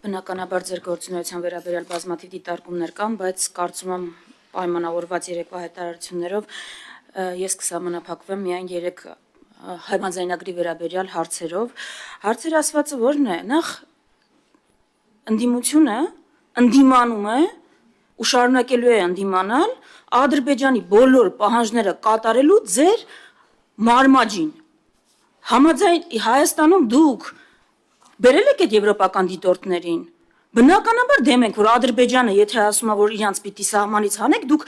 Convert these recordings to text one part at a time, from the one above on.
Բնականաբար ձեր գործունեության վերաբերյալ բազմաթիվ դիտարկումներ կան, բայց կարծում եմ պայմանավորված երեկվա հայտարարություններով ես կսահմանափակվեմ միայն 3 համաձայնագրի վերաբերյալ հարցերով։ Հարցերը ասվածը որն է, նախ ընդդիմությունը ընդդիմանում է ու շարունակելու է ընդդիմանալ Ադրբեջանի բոլոր պահանջները կատարելու ձեր մարմաջին։ Հայաստանում դուք բերել եք այդ եվրոպական դիտորդներին։ Բնականաբար դեմ ենք, որ Ադրբեջանը, եթե ասում է, որ իրանց պիտի սահմանից հանեք, դուք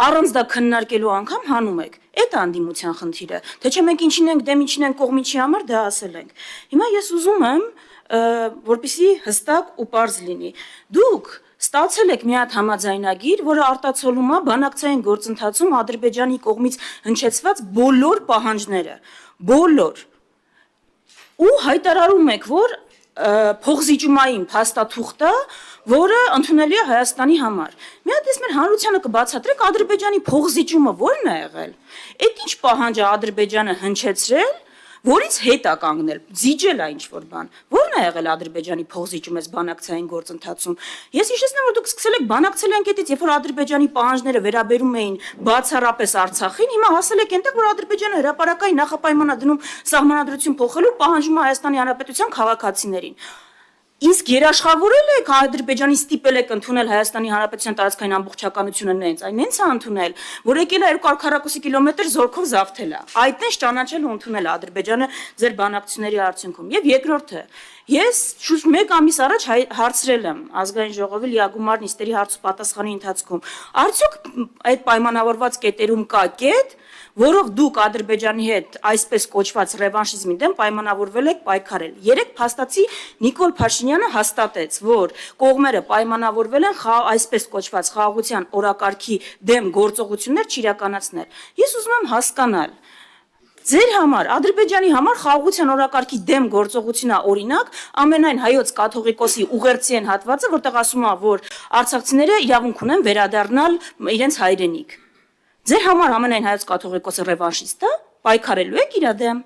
առանց դա քննարկելու անգամ հանում եք։ Այդ է անդիմության խնդիրը։ Թե չէ մենք ինչին ենք դեմ, ինչին ենք կողմի չի համար, դա ասել ենք։ Հիմա ես ուզում եմ, որպեսզի հստակ ու պարզ լինի։ Դուք ստացել եք մի հատ համաձայնագիր, որը արտացոլում է բանակցային գործընթացում Ադրբեջանի կողմից հնչեցված բոլոր պահանջները, բոլոր։ Ու հայտարարում եք, որ փոխզիջումային փաստաթուղթը, որը ընդունելի է Հայաստանի համար։ Մի հատ ես մեր հանրությանը կբացատրեք Ադրբեջանի փոխզիջումը ո՞րն է եղել։ Այդ ինչ պահանջ է Ադրբեջանը հնչեցրել, որից հետ է կանգնել, զիջել է ինչ-որ բան։ Ո՞րն է եղել Ադրբեջանի փոխզիջումը այս բանակցային գործընթացում։ Ես հիշեցնեմ, որ դուք սկսել եք բանակցել ենք այդից, երբ որ Ադրբեջանի պահանջները վերաբերում էին բացառապես Արցախին, հիմա հասել եք այնտեղ, որ Ադրբեջանը հրապարակային նախապայման է դնում սահմանադրություն փոխելու, պահանջում է Հայաստանի Հանրապետության քաղաքացիներին։ Իսկ երաշխավորել եք Ադրբեջանի ստիպել եք ընդունել Հայաստանի Հանրապետության տարածքային ամբողջականությունը նենց, այն նենց է ընդունել, որ եկել է 240 կիլոմետր զորքով զավթել է։ Այդ նենց ճանաչել ու ընդունել է Ադրբեջանը ձեր բանակցությունների արդյունքում։ Եվ երկրորդը, ես շուրջ 1 ամիս առաջ հարցրել եմ ազգային ժողովի լիագումար նիստերի հարց ու պատասխանի ընթացքում, արդյոք այդ պայմանավորված կետերում կա կետ, որով դուք Ադրբեջանի հետ այսպես կոչված ռևանշիզմի դեմ պայմանավորվել եք պայքարել։ 3 փաստացի Նիկոլ Փաշինյանը հաստատեց, որ կողմերը պայմանավորվել են այսպես կոչված խաղաղության օրակարգի դեմ գործողություններ չիրականացնել։ Ես ուզում եմ հասկանալ, ձեր համար, Ադրբեջանի համար խաղաղության օրակարգի դեմ գործողությունն է օրինակ, ամենայն հայոց կաթողիկոսի ուղերձի են հատվածը, որտեղ ասում է, որ արցախցիները իրավունք ունեն վերադառնալ իրենց հայրենիք։ Ձեր համար ամենայն հայոց կաթողիկոսը ռևանշիստ է, պայքարելու եք իր դեմ։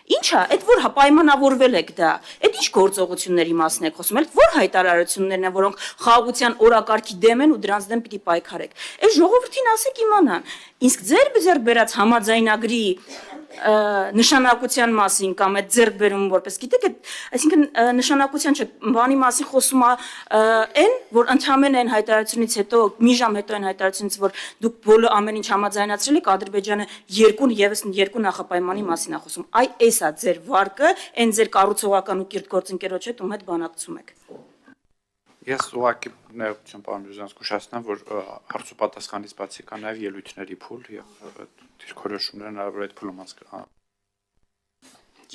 Ինչ է, այդ որ պայմանավորվել եք դա, այդ ինչ գործողությունների մասն եք խոսում, այդ որ հայտարարություններն են, որոնք խաղաղության օրակարգի դեմ են ու դրանց դեմ պիտի պայքարեք։ Այս ժողովրդին ասեք իմանան, իսկ ձեր ձեռք բերած համաձայնագրի նշանակության մասին կամ այդ ձեռքբերումը որպես գիտեք, այսինքն նշանակության չէ, բանի մասին խոսում է այն, որ ընդհանրեն այն հայտարարությունից հետո, մի ժամ հետո այն հայտարարությունից, որ դուք բոլոր ամեն ինչ համաձայնացրել եք, Ադրբեջանը եւս 2 նախապայմանի մասին է խոսում։ Այ էս է ձեր վարկը, այն ձեր կառուցողական ու կիրթ գործընկերոջ հետ ում հետ բանակցում եք։ Ես ուղղակի ներողություն պարոն Բյուզյանց կուշացնեմ, որ հարց ու պատասխանից բացի կա նաև ելույթների փուլ եւ դիրքորոշումները հնարավոր է այդ փուլում անցկացնել։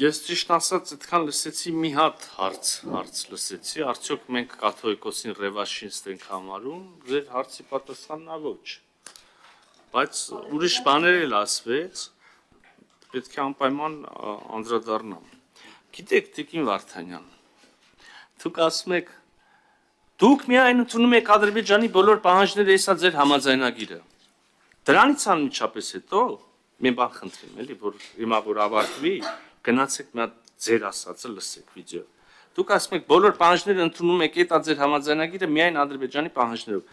Ես ճիշտ ասած այդքան լսեցի մի հատ հարց լսեցի, արդյոք մենք կաթողիկոսին ռևանշիստ ենք համարում, ձեր հարցի պատասխանն է ոչ։ Բայց ուրիշ բաներ էլ ասվեց, պետք է անպայման անդրադառնամ։ Գիտեք, Տիկին Վարդանյան, դուք ասում եք դուք միայն ընդունում եք Ադրբեջանի բոլոր պահանջները, եսա ձեր համաձայնագիրը։ Դրանից անմիջապես հետո մի բան խնդրեմ, էլի, որ հիմա որ ավարտվի, գնացեք մի հատ ձեր ասածը լսեք վիդեո։ Դուք ասում եք բոլոր պահանջները ընդունում եք, դա ձեր համաձայնագիրը միայն Ադրբեջանի պահանջներով։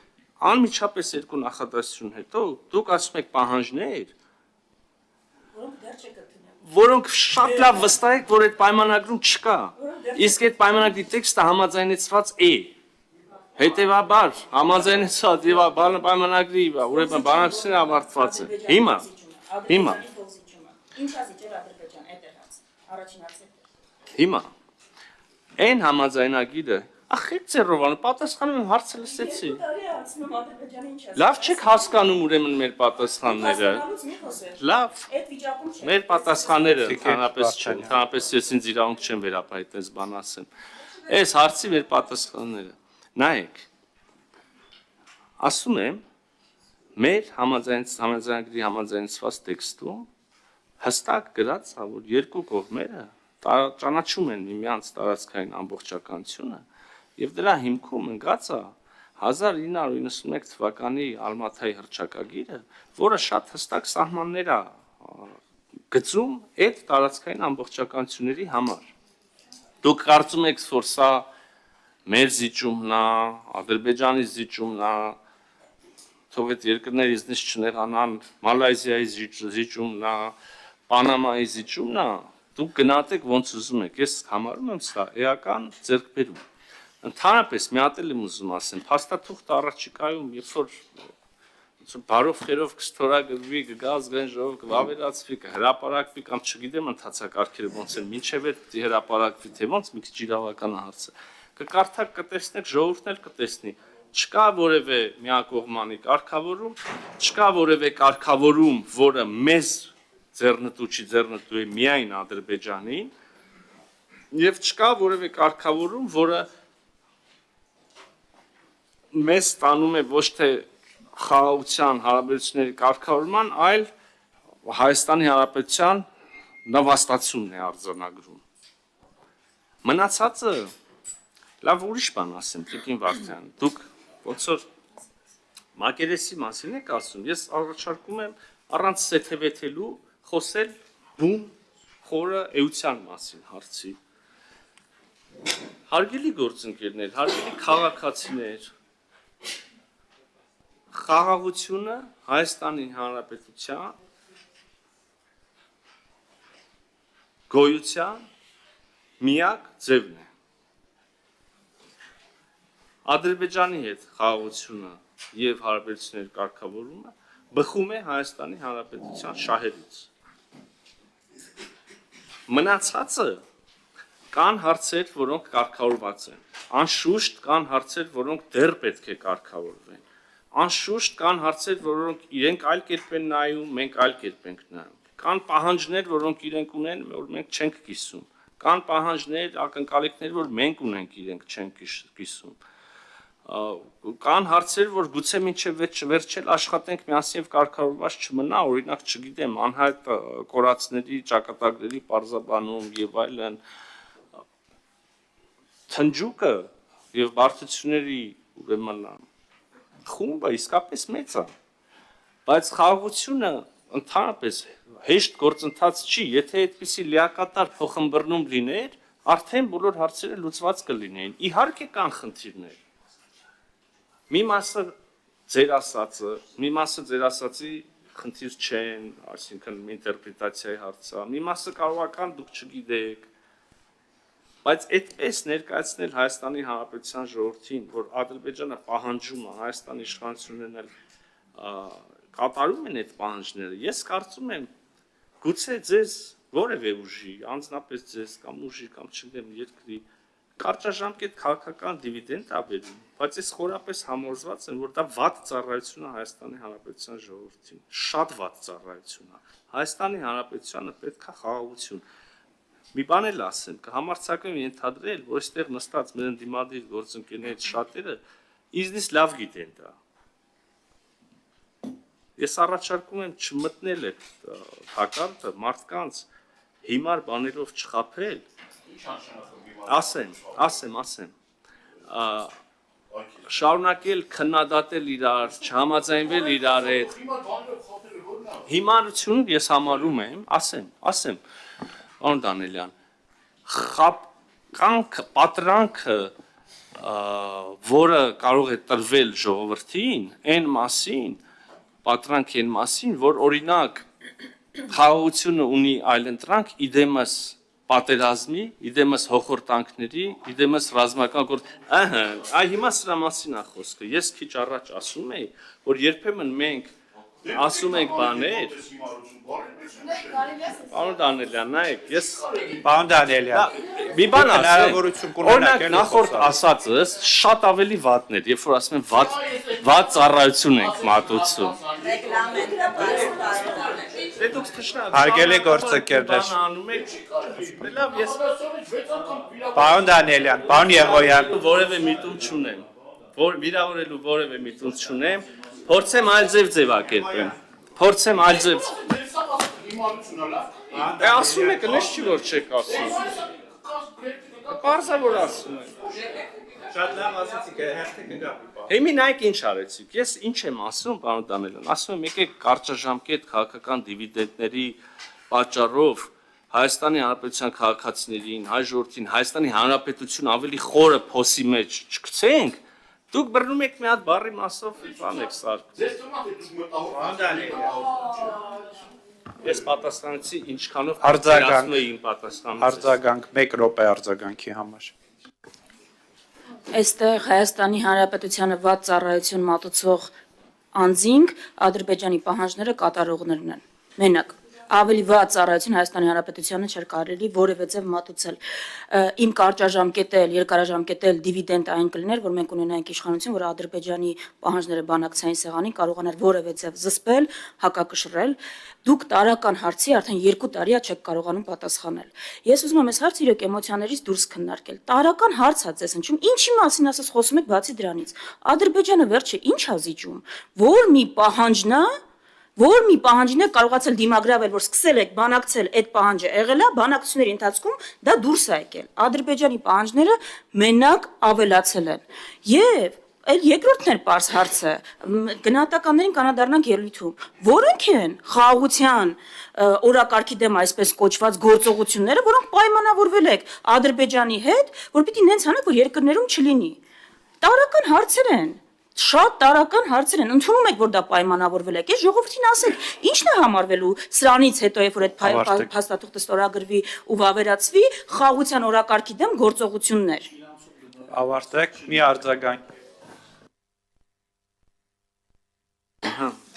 Անմիջապես 2 նախադասություն հետո դուք ասում եք պահանջներ, որոնք շատ լավ վստահ եք, որ այդ պայմանագրում չկա։ Իսկ այդ պայմանագրի տեքստը համաձայնեցված է։ Հետևաբար համաձայնեցված եւ պայմանագրի, ուրեմն բանակցությունը ավարտված է։ Հիմա Ինչ ասիճեր Ադրբեջան, այդ է հարց, առաջին հարցը։ Հիմա այն համաձայնագիրը, ախ ծերովան, պատասխանում եմ հարցը լսեցի։ Լավ չեք հասկանում ուրեմն մեր պատասխանները։ Լավ, մեր պատասխանները ընդհանրապես չեն, ընդհանրապես ես ինձ իրավունք չեմ վերապահել այս բան ասեմ։ Այս հարցի մեր պատասխանները։ Նայեք, ասում եմ, մեր համաձայնագրի համաձայնեցված տեքստում հստակ գրած է, որ 2 կողմերը ճանաչում են միմյանց տարածքային ամբողջականությունը եւ դրա հիմքում ընկած է 1991 թվականի Ալմաթայի հռչակագիրը, որը շատ հստակ սահմաններ է գծում այդ տարածքային ամբողջականությունների համար։ Դուք կարծում եք, որ սա մեր զիջումն է, Ադրբեջանի զիջումն է, թող այդ երկրները իզնից չնեղանան, Մալայզիայի զիջումն է, Պանամայի զիջումն է, դուք գնացեք ոնց ուզում եք, ես համարում եմ սա էական ձեռքբերում։ Ընդհանրապես մի հատ էլ եմ ուզում ասեմ, փաստաթուղթը առաջիկայում, երբ որ բարով խերով կստորագրվի, կգա ազգային ժողով, կվավերացվի, կհրապարակվի կամ չգիտեմ ընթացակարգերը ոնց են, մինչև այդ պիտի հրապարակվի, թե ոնց մի քիչ իրավական է հարցը։ Կկարդաք, կտեսնեք, ժողովուրդն էլ կտեսնի։ Չկա որևէ միակողմանի կարգավորում, չկա որևէ կարգավորում, որը մեզ ձեռնտու չի ձեռնտու է միայն Ադրբեջանին, եւ չկա որևէ կարգավորում, որը մեզ ստանում է ոչ թե խաղաղության հարաբերությունների կարգավորման, այլ Հայաստանի Հանրապետության նվաստացումն է արձանագրում։ Մնացածը լավ ուրիշ բան ասեմ, Տիկին Վարդյան, դուք ոնց որ մակերեսի մասին եք ասում, ես առաջարկում եմ առանց սեթևեթելու խոսել բուն խորը էության մասին հարցի։ Հարգելի գործընկերներ, հարգելի քաղաքացիներ, խաղաղությունը Հայաստանի Հանրապետության գոյության միակ ձևն է։ Ադրբեջանի հետ խաղաղությունը եւ հարաբերությունների կարգավորումը բխում է Հայաստանի Հանրապետության շահերից։ Մնացածը կան հարցեր, որոնք կարգավորված են։ Անշուշտ կան հարցեր, որոնք դեռ պետք է կարգավորվեն։ Անշուշտ կան հարցեր, որոնք իրենք այլ կերպ են նայում, մենք այլ կերպ ենք նայում։ Կան պահանջներ, որոնք իրենք ունեն, որ մենք չենք կիսում։ Կան պահանջներ, ակնկալիքներ, որ մենք ունենք, իրենք չենք կիսում։ Կան հարցեր, որ գուցե մինչև վերջել աշխատենք միասին եւ կարգավորված չմնա, օրինակ, չգիտեմ, անհայտ կորածների, ճակատագրերի պարզաբանում եւ այլն։ Թնջուկը եւ բարդությունների ուրեմն խումբը իսկապես մեծ է, բայց խաղաղությունը ընդհանրապես հեշտ գործընթաց չի, եթե այդպիսի լիակատար փոխըմբռնում լիներ, արդեն բոլոր հարցերը լուծված կլինեին։ Իհարկե կան խնդիրներ։ Մի մասը ձեր ասածը, մի մասը ձեր ասածի խնդիր չեն, այսինքն ինտերպրետացիայի հարց է, մի մասը կարողական դուք չգիտեք, բայց այդպես ներկայացնել Հայաստանի Հանրապետության ժողովրդին, որ Ադրբեջանը պահանջում է Հայաստանի իշխանություններն էլ կատարում են այդ պահանջները, ես կարծում եմ գուցե ձեզ որևէ ուժի, անձնապես ձեզ կամ ուժի կամ չգիտեմ երկրի կարճաժամկետ քաղաքական դիվիդենդ աբերում, բայց ես խորապես համոզված եմ, որ դա վատ ծառայություն է Հայաստանի Հանրապետության ժողովրդին, շատ վատ ծառայություն է։ Հայաստանի Հանրապետությանը պետք է խաղաղություն։ Մի բան էլ ասեմ, կհամարձակվեմ ենթադրել, որ այստեղ նստած մեր ընդդիմադիր գործընկերներից շատերը իզնից լավ գիտեն դա։ Ես առաջարկում եմ չմտնել այդ հակառակը մարդկանց հիմար բաներով չխաբել։ Ասեմ, շարունակել քննադատել իրար, չհամաձայնվել իրար հետ։ Հիմարություն ես համարում եմ, ասեմ, պարոն Դանիելյան, խաբկանքը, պատրանքը, որը կարող է տրվել ժողովրդին, պատրանք այն մասին, որ օրինակ խաղաղությունը ունի այլընտրանք իդեմս պատերազմի, իդեմս հոխորտանքների, իդեմս ռազմական գործ։ Հիմա սրա մասին է խոսքը։ Ես քիչ առաջ ասում էի, որ երբեմն մենք ասում ենք բաներ։ Պարոն Դանիելյան, նայեք, Պարոն Դանիելյան, մի բան հնարավորություն ասեմ։ Օրինակ նախորդ ասածս շատ ավելի վատն է, երբ որ ասում եմ վատ ծառայություն ենք մատուցում։ Հարգելի գործընկերներ, պարոն Դանիելյան, պարոն Եղոյան, որևէ միտում չունեմ, վիրավորելու որևէ միտում չունեմ, փորձեմ այլ ձևակերպեմ, ասում եք, նշ չի որ չեք ասում, պարզա որ ասում եք, շատ լավ ասացիք, հերթեք ընկա։ Հիմի նայեք ինչ արեցիք, ես ինչ եմ ասում, պարոն Դանիելյան, ասում եմ եկեք կարճաժամկետ քաղաքական դիվիդենդների պատճառով Հայաստանի Հանրապետության քաղաքացիներին, հայ ժողովրդին, Հայաստանի Հանրապետություն ավելի խորը փոսի մեջ չգցենք, դուք բռնում եք մի հատ բառի մասով բան եք սարքում։ Ես պատասխանեցի ինչքանով Արձագանք։ էի իմ պատասխանը։ Արձագանք 1 րոպե արձագանքի համար։ Այստեղ Հայաստանի Հանրապետությանը վատ ծառայություն մատուցող անձինք Ադրբեջանի պահանջները կատարողներն են։ Մենակ ավելի վատ ծառայություն Հայաստանի Հանրապետությանը չէր կարելի որևէ ձև մատուցել։ Իմ կարճաժամկետել, երկարաժամկետել դիվիդենդ այն կլիներ, որ մենք ունենայինք իշխանություն, որ Ադրբեջանի պահանջները բանակցային սեղանին կարողանար որևէ ձև զսպել, հակակշռել։ Դուք տարական հարցի արդեն 2 տարի չեք կարողանում պատասխանել։ Ես ուզում եմ այս հարցը իրոք էմոցիաներից դուրս քննարկել։ Տարական հարց է ձեզ հնչում, ինչի մասին ասես խոսում եք բացի դրանից։ Ադրբեջանը վերջը ինչ ա զիջում, որ մի պահանջին է կարողացել դիմագրավել, որ սկսել եք բանակցել, այդ պահանջը եղել է, բանակցությունների ընթացքում դա դուրս է եկել։ Ադրբեջանի պահանջները մենակ ավելացել են։ Եվ այլ երկրորդն էլ պարզ հարցը, գնահատականներին կանադառնանք ելույթում, որոնք են խաղաղության օրակարգի դեմ այսպես կոչված գործողությունները, որոնք պայմանավորվել եք Ադրբեջանի հետ, որ պիտի նենց անեք, որ երկրներում չլինի։ Տարական հարցեր են։ Շատ տարական հարցեր են, ընդունում եք, որ դա պայմանավորվել եք, ես ժողովրդին ասեք, ի՞նչն է համարվելու սրանից հետո, երբ որ այդ փաստաթուղթը ստորագրվի ու վավերացվի, խաղաղության օրակարգի դեմ գործողություններ։ Ավարտեք, մի արձագանք։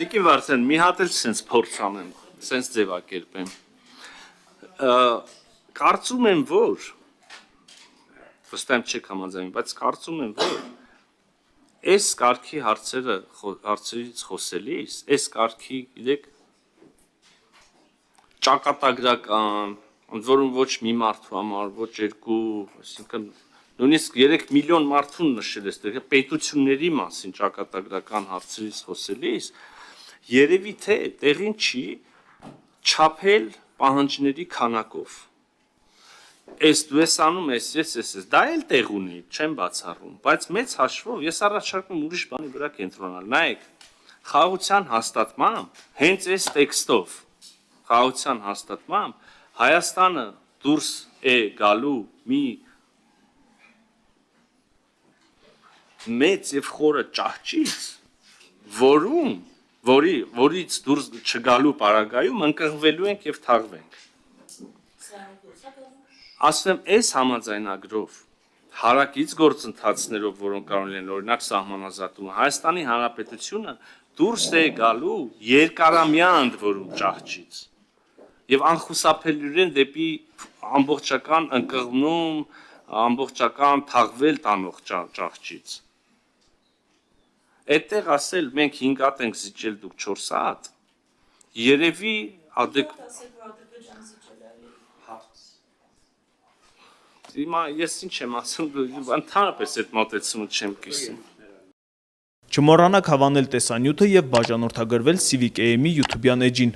Տիկին Վարդան, մի հատ էլ sense փորձ անեմ, sense ձևակերպեմ։ Կարծում եմ, որ վստահ չեք համաձայնում, բայց կարծում եմ, որ այս կարգի հարցերից խոսելիս, այս կարգի, գիտեք, ճակատագրական, ընդ որում ոչ մի մարդու համար, ոչ երկու, այսինքն նույնիսկ 3 միլիոն մարդուն նշել ես, պետությունների մասին ճակատագրական հարցերից խոսելիս, երևի թե տեղին չի չափել պահանջների քանակով։ Ես դու ես անում ես, դա էլ տեղ ունի, չեմ բացառում, բայց մեծ հաշվով ես առաջարկում ուրիշ բանի վրա կենտրոնալ։ Նայեք, խաղաղության հաստատմամբ, հենց այս տեքստով, խաղաղության հաստատմամբ Հայաստանը դուրս է գալու մի մեծ եւ խորը ճահճից, որից դուրս չգալու պարագայում ընկղվելու ենք եւ թաղվենք։ Ասում եմ, այս համաձայնագրով հարակից գործընթացներով, որոնք կարող են օրինակ սահմանազատումը, Հայաստանի Հանրապետությունը դուրս է գալու երկարամյա ընդ որում ճահճից եւ անխուսափելիորեն դեպի ամբողջական ընկղմում, ամբողջական թաղվել տանող ճահճից։ Այդտեղ ասել մենք 5 հատ ենք զիջել, դուք 4 հատ, երևի Հիմա ես ինչ եմ ասում, ընդհանրապես այդ մոտեցումը չեմ կիսում։ Չմոռանաք հավանել տեսանյութը եւ բաժանորդագրվել Civic AM-ի YouTube-յան էջին։